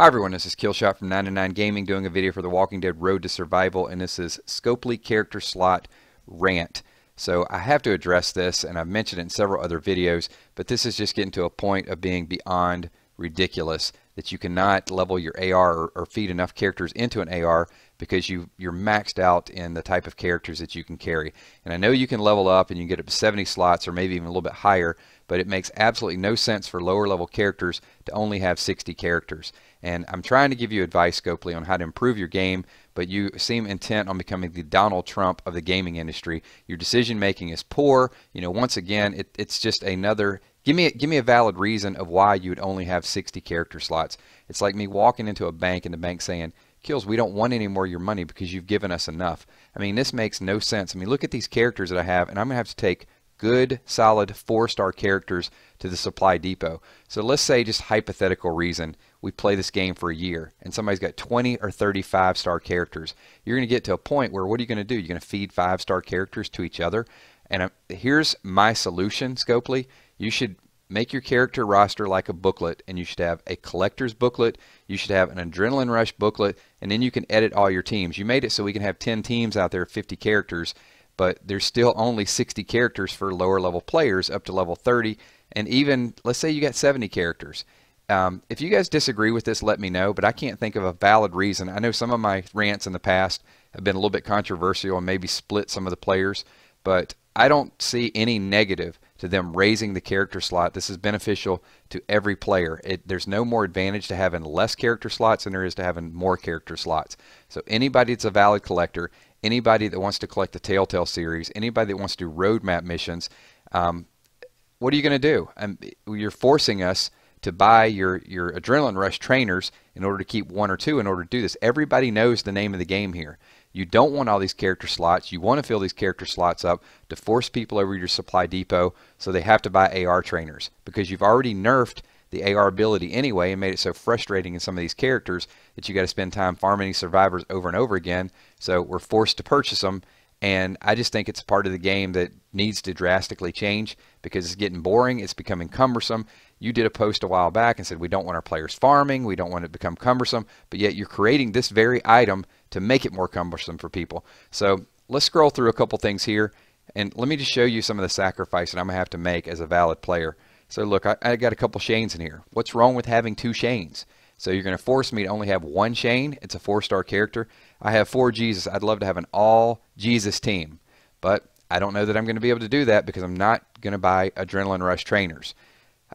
Hi everyone, this is Killshot from 99 Gaming doing a video for The Walking Dead Road to Survival, and this is Scopely Character Slot RANT. So I have to address this, and I've mentioned it in several other videos, but this is just getting to a point of being beyond ridiculous that you cannot level your AR or feed enough characters into an AR because you're maxed out in the type of characters that you can carry. And I know you can level up and you can get up to 70 slots or maybe even a little bit higher, but it makes absolutely no sense for lower level characters to only have 60 characters. And I'm trying to give you advice, Scopely, on how to improve your game, but you seem intent on becoming the Donald Trump of the gaming industry. Your decision making is poor. You know, once again, it's just another. Give me a valid reason of why you would only have 60 character slots. It's like me walking into a bank and the bank saying, "Kills, we don't want any more of your money because you've given us enough." I mean, this makes no sense. I mean, look at these characters that I have, and I'm going to have to take good, solid 4-star characters to the supply depot. So let's say, just hypothetical reason, we play this game for a year and somebody's got 20 or 30 5-star characters. You're going to get to a point where what are you going to do? You're going to feed 5-star characters to each other. And here's my solution, Scopely. You should make your character roster like a booklet, and you should have a collector's booklet, you should have an adrenaline rush booklet, and then you can edit all your teams. You made it so we can have 10 teams out there, 50 characters, but there's still only 60 characters for lower level players up to level 30, and even let's say you got 70 characters. If you guys disagree with this, let me know, but I can't think of a valid reason. I know some of my rants in the past have been a little bit controversial and maybe split some of the players, but I don't see any negative to them raising the character slot. This is beneficial to every player. There's no more advantage to having less character slots than there is to having more character slots. So anybody that's a valid collector, anybody that wants to collect the Telltale series, anybody that wants to do roadmap missions, what are you going to do? You're forcing us to buy your adrenaline rush trainers in order to keep 1 or 2 in order to do this. Everybody knows the name of the game here. You don't want all these character slots. You want to fill these character slots up to force people over your supply depot so they have to buy AR trainers, because you've already nerfed the AR ability anyway and made it so frustrating in some of these characters that you got to spend time farming these survivors over and over again. So we're forced to purchase them, and I just think it's a part of the game that needs to drastically change because it's getting boring. It's becoming cumbersome. You did a post a while back and said we don't want our players farming, we don't want it to become cumbersome, but yet you're creating this very item to make it more cumbersome for people. So let's scroll through a couple things here, and let me just show you some of the sacrifice that I'm going to have to make as a valid player. So look, I got a couple Shanes in here. What's wrong with having 2 Shanes? So you're going to force me to only have 1 Shane. It's a 4-star character. I have 4 Jesus. I'd love to have an all Jesus team, but I don't know that I'm going to be able to do that because I'm not going to buy Adrenaline Rush trainers.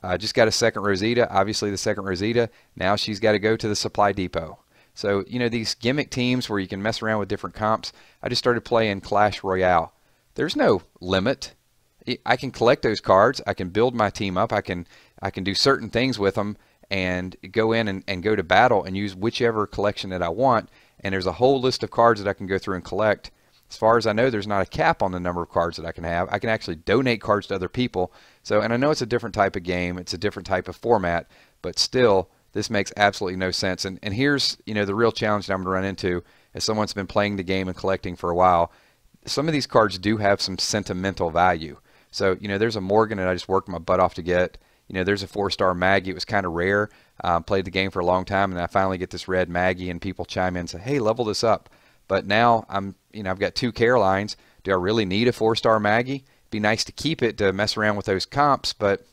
I just got a second Rosita. Obviously the second Rosita, now she's got to go to the supply depot. So, you know, these gimmick teams where you can mess around with different comps, I just started playing Clash Royale. There's no limit. I can collect those cards. I can build my team up. I can do certain things with them and go in and go to battle and use whichever collection that I want. And there's a whole list of cards that I can go through and collect. As far as I know, there's not a cap on the number of cards that I can have. I can actually donate cards to other people. So, and I know it's a different type of game. It's a different type of format, but still, this makes absolutely no sense. And here's, you know, the real challenge that I'm going to run into as someone's been playing the game and collecting for a while. Some of these cards do have some sentimental value. So, you know, there's a Morgan that I just worked my butt off to get. You know, there's a 4-star Maggie. It was kind of rare. Played the game for a long time, and I finally get this red Maggie, and people chime in and say, "Hey, level this up." But now I've got 2 Carolines. Do I really need a 4-star Maggie? Be nice to keep it to mess around with those comps, but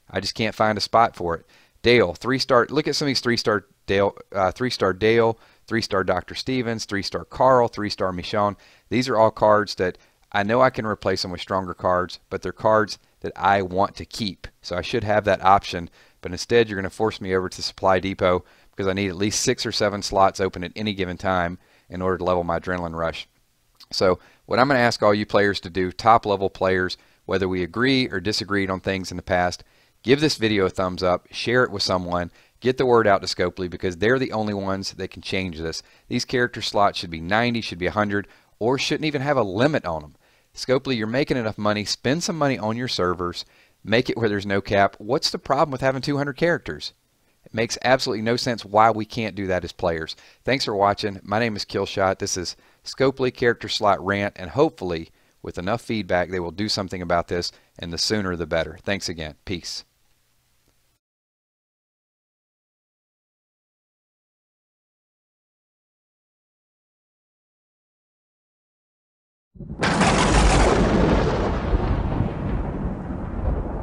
I just can't find a spot for it. Dale, 3-star. Look at some of these 3-star Dale, 3-star Dale, 3-star Dr. Stevens, 3-star Carl, 3-star Michonne. These are all cards that I know I can replace them with stronger cards, but they're cards that I want to keep. So I should have that option, but instead you're going to force me over to Supply Depot because I need at least 6 or 7 slots open at any given time in order to level my Adrenaline Rush. So what I'm going to ask all you players to do, top level players, whether we agree or disagreed on things in the past, give this video a thumbs up, share it with someone, get the word out to Scopely because they're the only ones that can change this. These character slots should be 90, should be 100, or shouldn't even have a limit on them. Scopely, you're making enough money, spend some money on your servers, make it where there's no cap. What's the problem with having 200 characters? It makes absolutely no sense why we can't do that as players. Thanks for watching. My name is Killshot. This is Scopely Character Slot RANT, and hopefully with enough feedback they will do something about this, and the sooner the better. Thanks again. Peace.